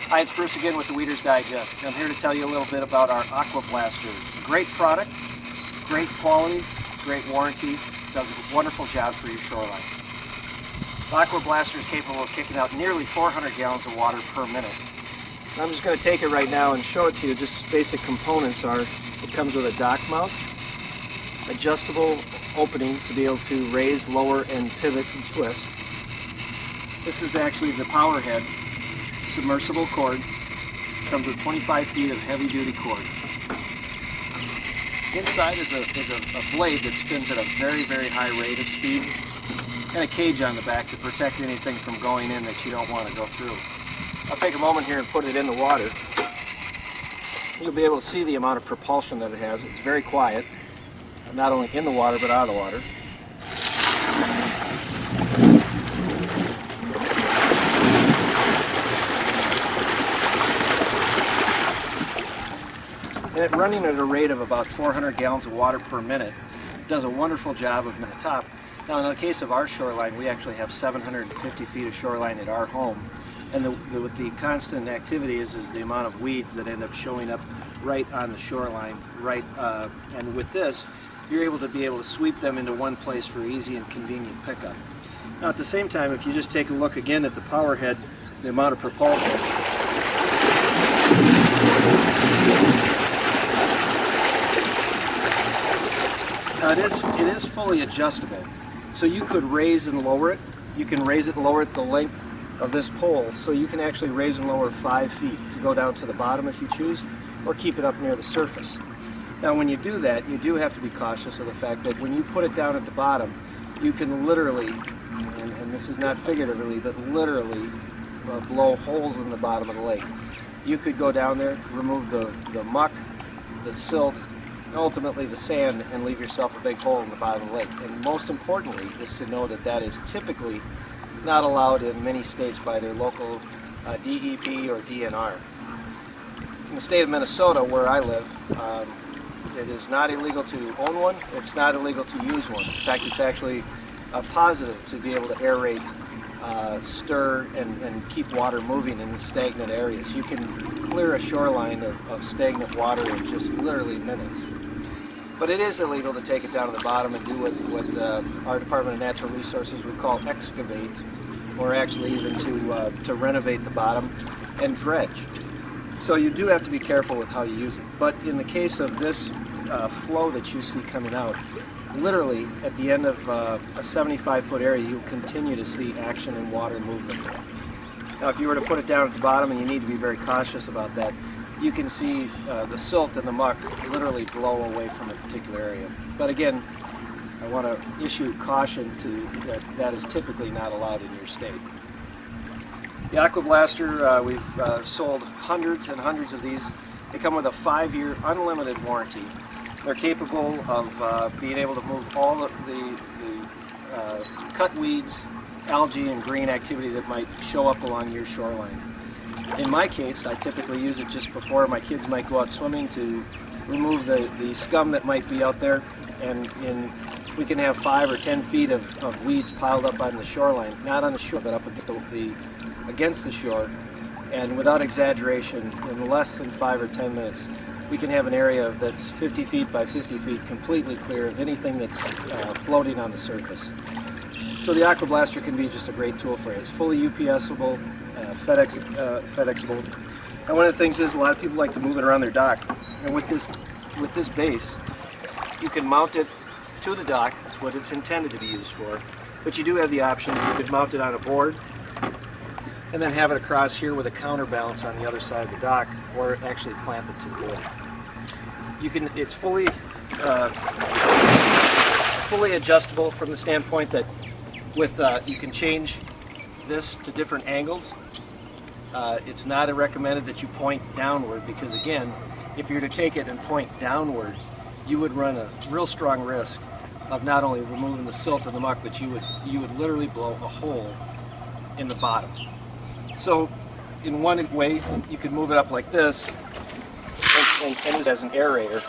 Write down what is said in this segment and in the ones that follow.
Hi, it's Bruce again with the Weeder's Digest. I'm here to tell you a little bit about our Aqua Blaster. Great product, great quality, great warranty, does a wonderful job for your shoreline. The Aqua Blaster is capable of kicking out nearly 400 gallons of water per minute. And I'm just going to take it right now and show it to you. Just basic components are, it comes with a dock mount, adjustable openings to be able to raise, lower, and pivot and twist. This is actually the power head. Submersible cord, comes with 25 feet of heavy-duty cord. Inside is a blade that spins at a very, very high rate of speed, and a cage on the back to protect anything from going in that you don't want to go through. I'll take a moment here and put it in the water. You'll be able to see the amount of propulsion that it has. It's very quiet, not only in the water but out of the water. And it running at a rate of about 400 gallons of water per minute does a wonderful job of the top. Now in the case of our shoreline, we actually have 750 feet of shoreline at our home. And with the constant activity is the amount of weeds that end up showing up right on the shoreline. And with this, you're able to sweep them into one place for easy and convenient pickup. Now at the same time, if you just take a look again at the power head, the amount of propulsion, it is fully adjustable, so you could raise and lower it. You can raise it and lower it the length of this pole, so you can actually raise and lower 5 feet to go down to the bottom if you choose, or keep it up near the surface. Now when you do that, you do have to be cautious of the fact that when you put it down at the bottom, you can literally, and this is not figuratively, but literally blow holes in the bottom of the lake. You could go down there, remove the muck, the silt, and ultimately the sand, and leave yourself a big hole in the bottom of the lake. And most importantly is to know that that is typically not allowed in many states by their local DEP or DNR. In the state of Minnesota, where I live, it is not illegal to own one. It's not illegal to use one. In fact, it's actually a positive to be able to aerate, stir, and keep water moving in stagnant areas. You can clear a shoreline of stagnant water in just literally minutes. But it is illegal to take it down to the bottom and do what our Department of Natural Resources would call excavate, or actually even to renovate the bottom and dredge. So you do have to be careful with how you use it. But in the case of this flow that you see coming out, literally at the end of a 75-foot area, you'll continue to see action and water movement. Now if you were to put it down at the bottom, and you need to be very cautious about that, you can see the silt and the muck literally blow away from a particular area. But again, I want to issue caution that is typically not allowed in your state. The Aqua Blaster, we've sold hundreds and hundreds of these. They come with a 5-year unlimited warranty. They're capable of being able to move all the cut weeds, algae, and green activity that might show up along your shoreline. In my case, I typically use it just before my kids might go out swimming to remove the scum that might be out there, and we can have 5 or 10 feet of weeds piled up on the shoreline, not on the shore, but up against the shore, and without exaggeration, in less than 5 or 10 minutes, we can have an area that's 50 feet by 50 feet completely clear of anything that's floating on the surface. So the Aqua Blaster can be just a great tool for you. It's fully UPSable, FedExable. And one of the things is a lot of people like to move it around their dock. And with this base, you can mount it to the dock. That's what it's intended to be used for. But you do have the option. You could mount it on a board and then have it across here with a counterbalance on the other side of the dock, or actually clamp it to the board. It's fully adjustable from the standpoint that you can change this to different angles. It's not recommended that you point downward, because again, if you were to take it and point downward, you would run a real strong risk of not only removing the silt and the muck, but you would literally blow a hole in the bottom. So in one way, you could move it up like this and use it as an aerator.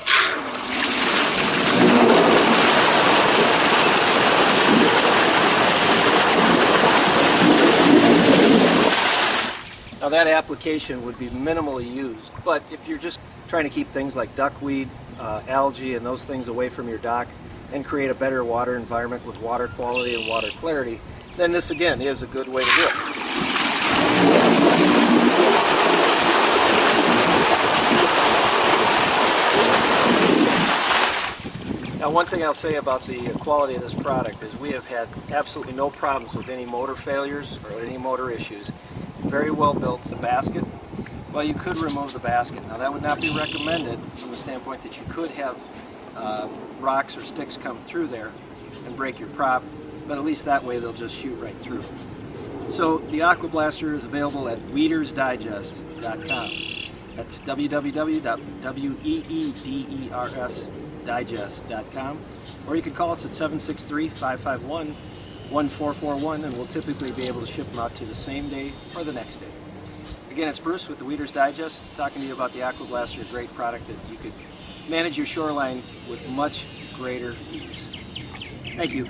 Now that application would be minimally used, but if you're just trying to keep things like duckweed, algae, and those things away from your dock and create a better water environment with water quality and water clarity, then this again is a good way to do it. Now one thing I'll say about the quality of this product is we have had absolutely no problems with any motor failures or any motor issues. Very well built. The basket, well, you could remove the basket. Now that would not be recommended from the standpoint that you could have rocks or sticks come through there and break your prop, but at least that way they'll just shoot right through. So the Aqua Blaster is available at weedersdigest.com. That's www.weedersdigest.com, or you can call us at 763-551-1441, and we'll typically be able to ship them out to you the same day or the next day. Again, it's Bruce with the Weeder's Digest talking to you about the Aqua Blaster, a great product that you could manage your shoreline with much greater ease. Thank you.